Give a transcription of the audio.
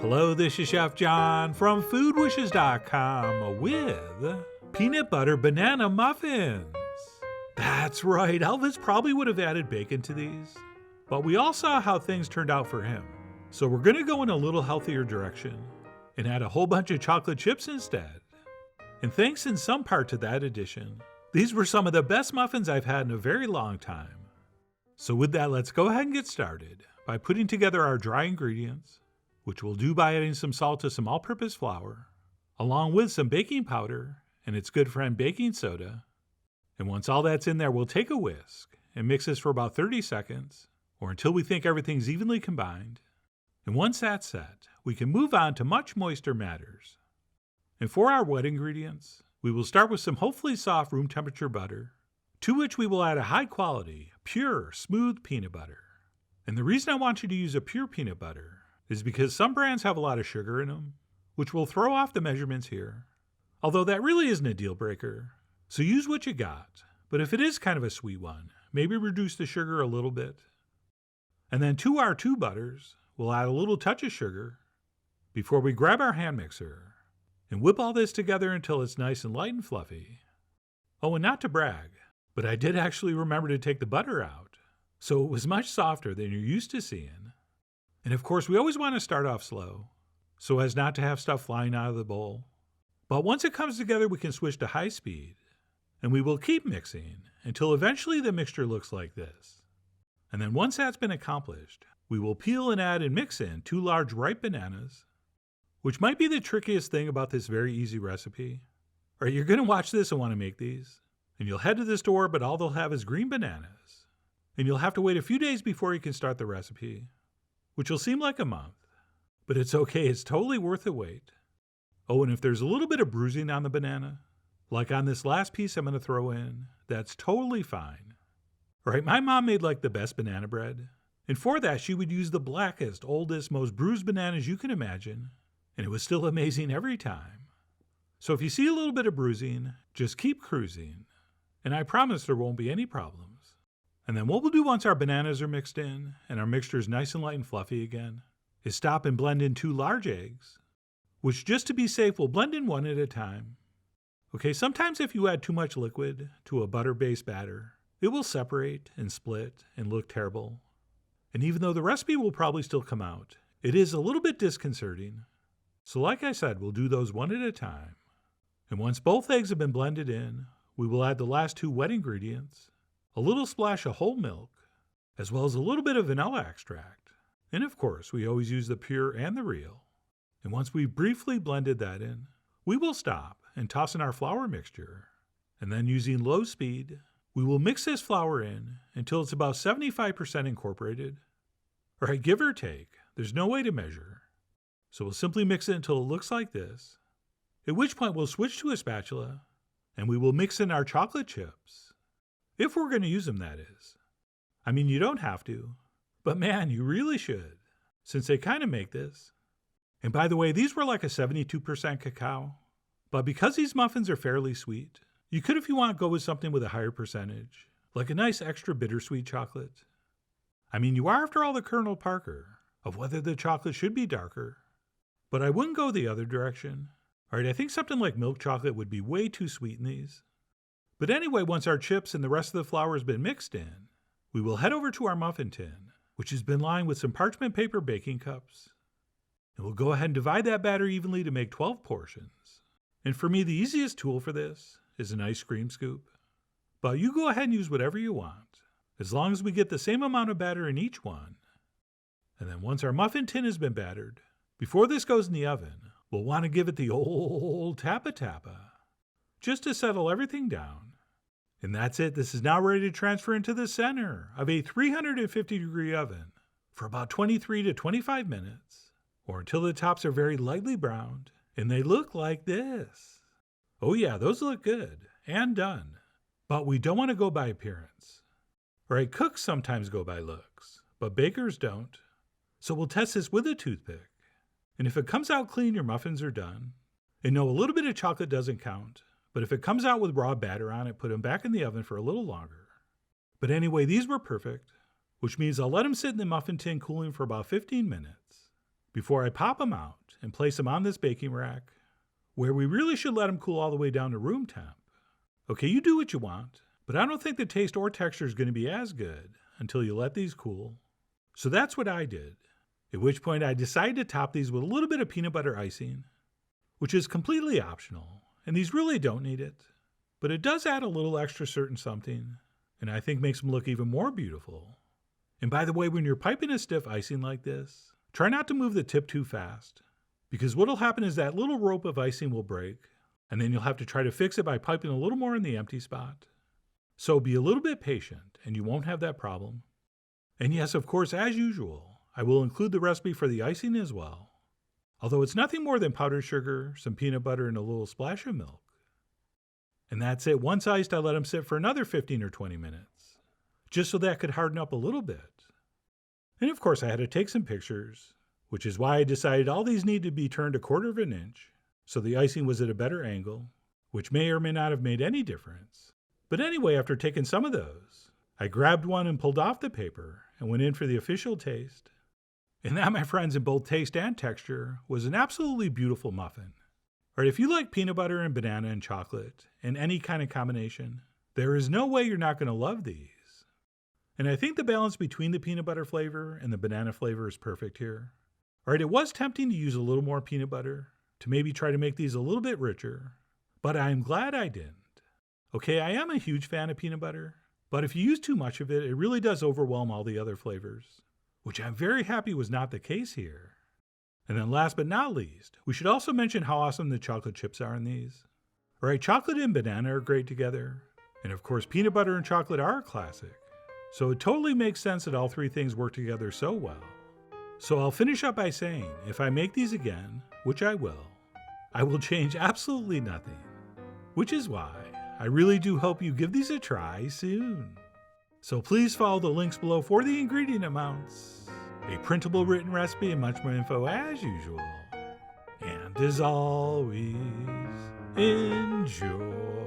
Hello, this is Chef John from foodwishes.com with peanut butter banana muffins. That's right, Elvis probably would have added bacon to these, but we all saw how things turned out for him. So we're going to go in a little healthier direction and add a whole bunch of chocolate chips instead. And thanks in some part to that addition, these were some of the best muffins I've had in a very long time. So with that, let's go ahead and get started by putting together our dry ingredients, which we'll do by adding some salt to some all-purpose flour, along with some baking powder and its good friend baking soda. And once all that's in there, we'll take a whisk and mix this for about 30 seconds, or until we think everything's evenly combined. And once that's set, we can move on to much moister matters. And for our wet ingredients, we will start with some hopefully soft room temperature butter, to which we will add a high quality, pure, smooth peanut butter. And the reason I want you to use a pure peanut butter is because some brands have a lot of sugar in them, which will throw off the measurements here. Although that really isn't a deal breaker, so use what you got. But if it is kind of a sweet one, maybe reduce the sugar a little bit. And then to our two butters, we'll add a little touch of sugar before we grab our hand mixer and whip all this together until it's nice and light and fluffy. Oh, and not to brag, but I did actually remember to take the butter out, so it was much softer than you're used to seeing. And of course, we always want to start off slow, so as not to have stuff flying out of the bowl. But once it comes together, we can switch to high speed, and we will keep mixing until eventually the mixture looks like this. And then once that's been accomplished, we will peel and add and mix in 2 large ripe bananas, which might be the trickiest thing about this very easy recipe. All right, you're going to watch this and want to make these, and you'll head to the store, but all they'll have is green bananas. And you'll have to wait a few days before you can start the recipe, which will seem like a month, but it's okay, it's totally worth the wait. Oh, and if there's a little bit of bruising on the banana, like on this last piece I'm going to throw in, that's totally fine. All right, my mom made like the best banana bread, and for that she would use the blackest, oldest, most bruised bananas you can imagine, and it was still amazing every time. So if you see a little bit of bruising, just keep cruising, and I promise there won't be any problems. And then what we'll do once our bananas are mixed in and our mixture is nice and light and fluffy again is stop and blend in 2 large eggs, which just to be safe, we'll blend in 1 at a time. Okay, sometimes if you add too much liquid to a butter-based batter, it will separate and split and look terrible. And even though the recipe will probably still come out, it is a little bit disconcerting. So like I said, we'll do those 1 at a time. And once both eggs have been blended in, we will add the last 2 wet ingredients, a little splash of whole milk, as well as a little bit of vanilla extract. And of course, we always use the pure and the real. And once we've briefly blended that in, we will stop and toss in our flour mixture. And then using low speed, we will mix this flour in until it's about 75% incorporated. All right, give or take, there's no way to measure. So we'll simply mix it until it looks like this, at which point we'll switch to a spatula and we will mix in our chocolate chips. If we're going to use them, that is. I mean, you don't have to, but man, you really should, since they kind of make this. And by the way, these were like a 72% cacao, but because these muffins are fairly sweet, you could, if you want, go with something with a higher percentage, like a nice extra bittersweet chocolate. I mean, you are, after all, the Colonel Parker of whether the chocolate should be darker, but I wouldn't go the other direction. All right, I think something like milk chocolate would be way too sweet in these. But anyway, once our chips and the rest of the flour has been mixed in, we will head over to our muffin tin, which has been lined with some parchment paper baking cups. And we'll go ahead and divide that batter evenly to make 12 portions. And for me, the easiest tool for this is an ice cream scoop. But you go ahead and use whatever you want, as long as we get the same amount of batter in each one. And then once our muffin tin has been battered, before this goes in the oven, we'll want to give it the old tappa-tappa, just to settle everything down. And that's it. This is now ready to transfer into the center of a 350-degree oven for about 23 to 25 minutes, or until the tops are very lightly browned and they look like this. Oh yeah, those look good and done. But we don't want to go by appearance. All right, cooks sometimes go by looks, but bakers don't. So we'll test this with a toothpick. And if it comes out clean, your muffins are done. And no, a little bit of chocolate doesn't count. But if it comes out with raw batter on it, put them back in the oven for a little longer. But anyway, these were perfect, which means I'll let them sit in the muffin tin cooling for about 15 minutes. before I pop them out and place them on this baking rack, where we really should let them cool all the way down to room temp. Okay, you do what you want, but I don't think the taste or texture is going to be as good until you let these cool. So that's what I did, at which point I decided to top these with a little bit of peanut butter icing, which is completely optional, and these really don't need it, but it does add a little extra certain something, and I think makes them look even more beautiful. And by the way, when you're piping a stiff icing like this, try not to move the tip too fast, because what'll happen is that little rope of icing will break, and then you'll have to try to fix it by piping a little more in the empty spot. So be a little bit patient, and you won't have that problem. And yes, of course, as usual, I will include the recipe for the icing as well, although it's nothing more than powdered sugar, some peanut butter, and a little splash of milk. And that's it. Once iced, I let them sit for another 15 or 20 minutes, just so that could harden up a little bit. And of course, I had to take some pictures, which is why I decided all these need to be turned 1/4 of an inch, so the icing was at a better angle, which may or may not have made any difference. But anyway, after taking some of those, I grabbed one and pulled off the paper and went in for the official taste. And that, my friends, in both taste and texture, was an absolutely beautiful muffin. All right, if you like peanut butter and banana and chocolate, and any kind of combination, there is no way you're not going to love these. And I think the balance between the peanut butter flavor and the banana flavor is perfect here. All right, it was tempting to use a little more peanut butter, to maybe try to make these a little bit richer, but I'm glad I didn't. Okay, I am a huge fan of peanut butter, but if you use too much of it, it really does overwhelm all the other flavors, which I'm very happy was not the case here. And then last but not least, we should also mention how awesome the chocolate chips are in these. All right, chocolate and banana are great together, and of course peanut butter and chocolate are a classic. So it totally makes sense that all three things work together so well. So I'll finish up by saying, if I make these again, which I will change absolutely nothing. Which is why I really do hope you give these a try soon. So please follow the links below for the ingredient amounts, a printable written recipe, and much more info as usual. And as always, enjoy.